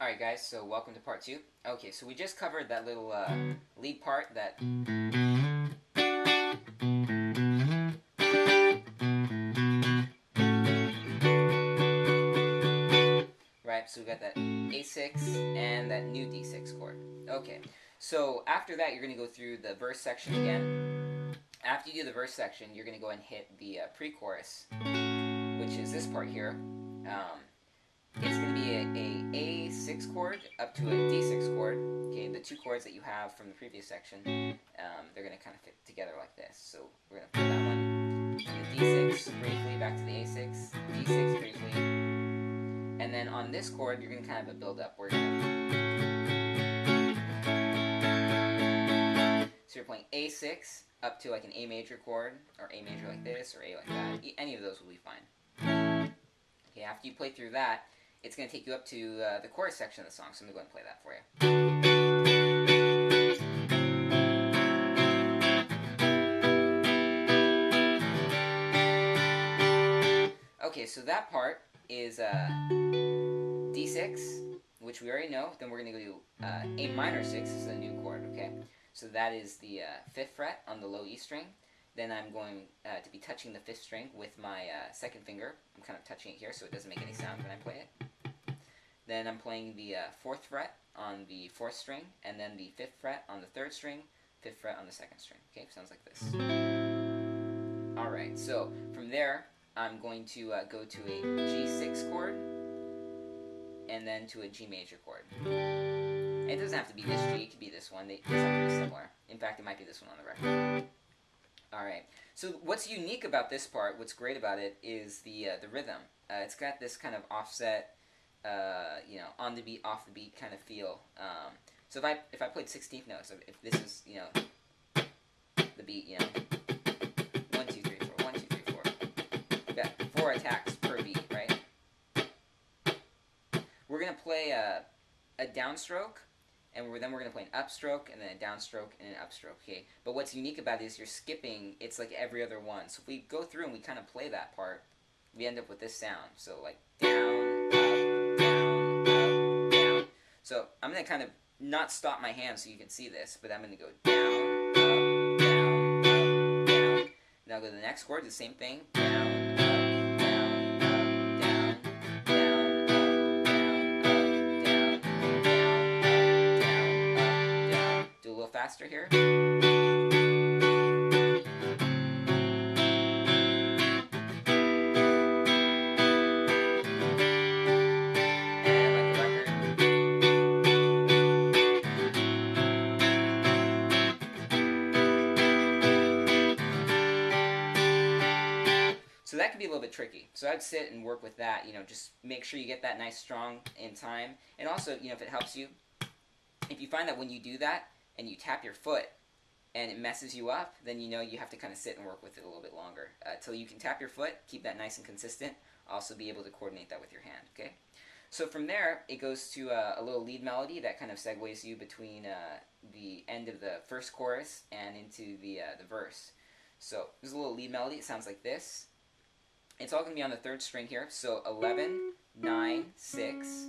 Alright guys, so welcome to part 2. Okay, so we just covered that little lead part, that... Right, so we got that A6 and that new D6 chord. Okay, so after that you're going to go through the verse section again. After you do the verse section, you're going to go and hit the pre-chorus, which is this part here. It's going to be a A6 chord up to a D6 chord. Okay, the two chords that you have from the previous section, they're going to kind of fit together like this. So we're going to play that one, the D6 briefly, back to the A6, D6 briefly, and then on this chord you're going to kind of build up. We're going to... So you're playing A6 up to like an A major chord, or A major like this, or A like that. Any of those will be fine. Okay, after you play through that, it's going to take you up to the chorus section of the song, so I'm going to go ahead and play that for you. Okay, so that part is D6, which we already know. Then we're going to go to A minor 6, is the new chord, okay? So that is the 5th fret on the low E string. Then I'm going to be touching the 5th string with my 2nd finger. I'm kind of touching it here so it doesn't make any sound when I play it. Then I'm playing the 4th fret on the 4th string, and then the 5th fret on the 3rd string, 5th fret on the 2nd string. Okay, sounds like this. Alright, so from there, I'm going to go to a G6 chord, and then to a G major chord. And it doesn't have to be this G, it could be this one. They sound pretty similar. In fact, it might be this one on the record. Alright, so what's unique about this part, what's great about it, is the rhythm. It's got this kind of offset, on the beat, off the beat kind of feel. So if I played 16th notes, if this is, the beat, 1, 2, 3, 4, 1, 2, 3, 4. We've got 4 attacks per beat, right? We're going to play a downstroke, and then we're going to play an upstroke, and then a downstroke, and an upstroke, okay? But what's unique about it is you're skipping, it's like every other one. So if we go through and we kind of play that part, we end up with this sound. So like down, up, down, up, down. So I'm going to kind of not stop my hand so you can see this, but I'm going to go down, up, down, up, down. Now go to the next chord, the same thing, down, faster here. So that can be a little bit tricky. So I'd sit and work with that, just make sure you get that nice strong in time. And also, if it helps you, if you find that when you do that, and you tap your foot and it messes you up, then you have to kind of sit and work with it a little bit longer. Till you can tap your foot, keep that nice and consistent, also be able to coordinate that with your hand, okay? So from there, it goes to a little lead melody that kind of segues you between the end of the first chorus and into the verse. So there's a little lead melody, it sounds like this. It's all going to be on the 3rd string here, so 11, 9, 6,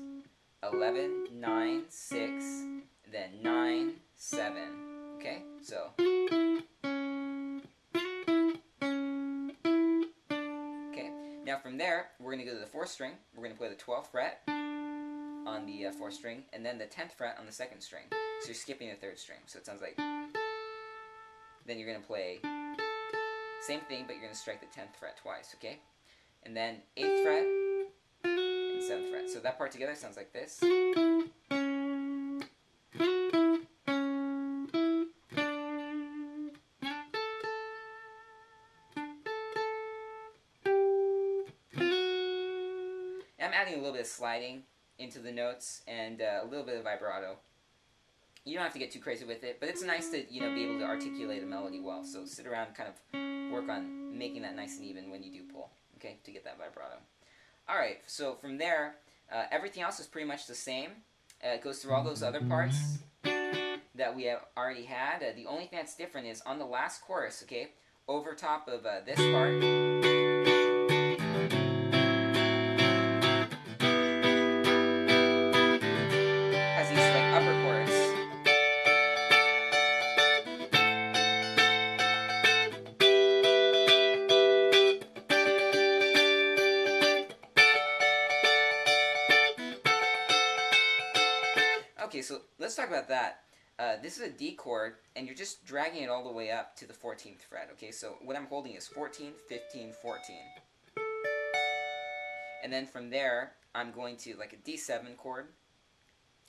11, 9, 6, then 9, 7, okay? So, okay, now from there, we're going to go to the 4th string. We're going to play the 12th fret on the 4th string, and then the 10th fret on the 2nd string. So you're skipping the 3rd string, so it sounds like... Then you're going to play same thing, but you're going to strike the 10th fret twice, okay? And then 8th fret and 7th fret. So that part together sounds like this. I'm adding a little bit of sliding into the notes and a little bit of vibrato. You don't have to get too crazy with it, but it's nice to be able to articulate a melody well. So sit around and kind of work on making that nice and even when you do pull, okay, to get that vibrato. Alright, so from there, everything else is pretty much the same. It goes through all those other parts that we have already had. The only thing that's different is on the last chorus, okay, over top of this part, Okay, so let's talk about that. This is a D chord, and you're just dragging it all the way up to the 14th fret, okay? So what I'm holding is 14, 15, 14. And then from there, I'm going to like a D7 chord.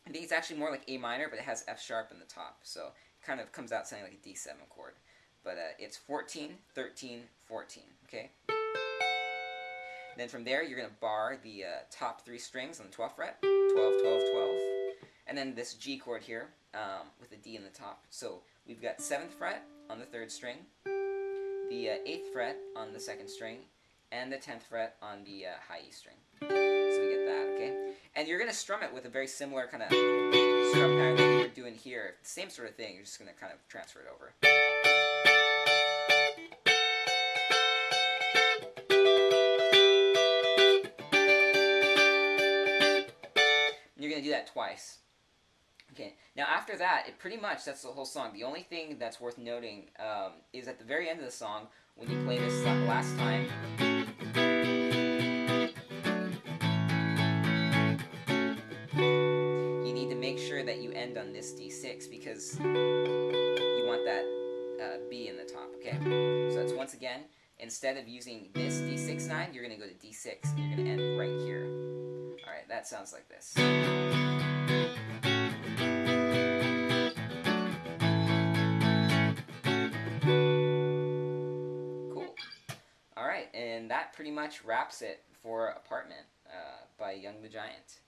I think it's actually more like A minor, but it has F sharp in the top. So it kind of comes out sounding like a D7 chord. But it's 14, 13, 14, okay? Then from there, you're going to bar the top 3 strings on the 12th fret, 12, 12, 12. And then this G chord here with a D in the top. So we've got 7th fret on the 3rd string, the 8th fret on the 2nd string, and the 10th fret on the high E string. So we get that, okay? And you're going to strum it with a very similar kind of strum pattern that you were doing here. Same sort of thing, you're just going to kind of transfer it over. You're going to do that twice. Okay, now after that, it pretty much, that's the whole song. The only thing that's worth noting is at the very end of the song, when you play this last time, you need to make sure that you end on this D6 because you want that B in the top, okay? So that's once again, instead of using this D6 9, you're going to go to D6 and you're going to end right here. Alright, that sounds like this. Alright, and that pretty much wraps it for Apartment by Young the Giant.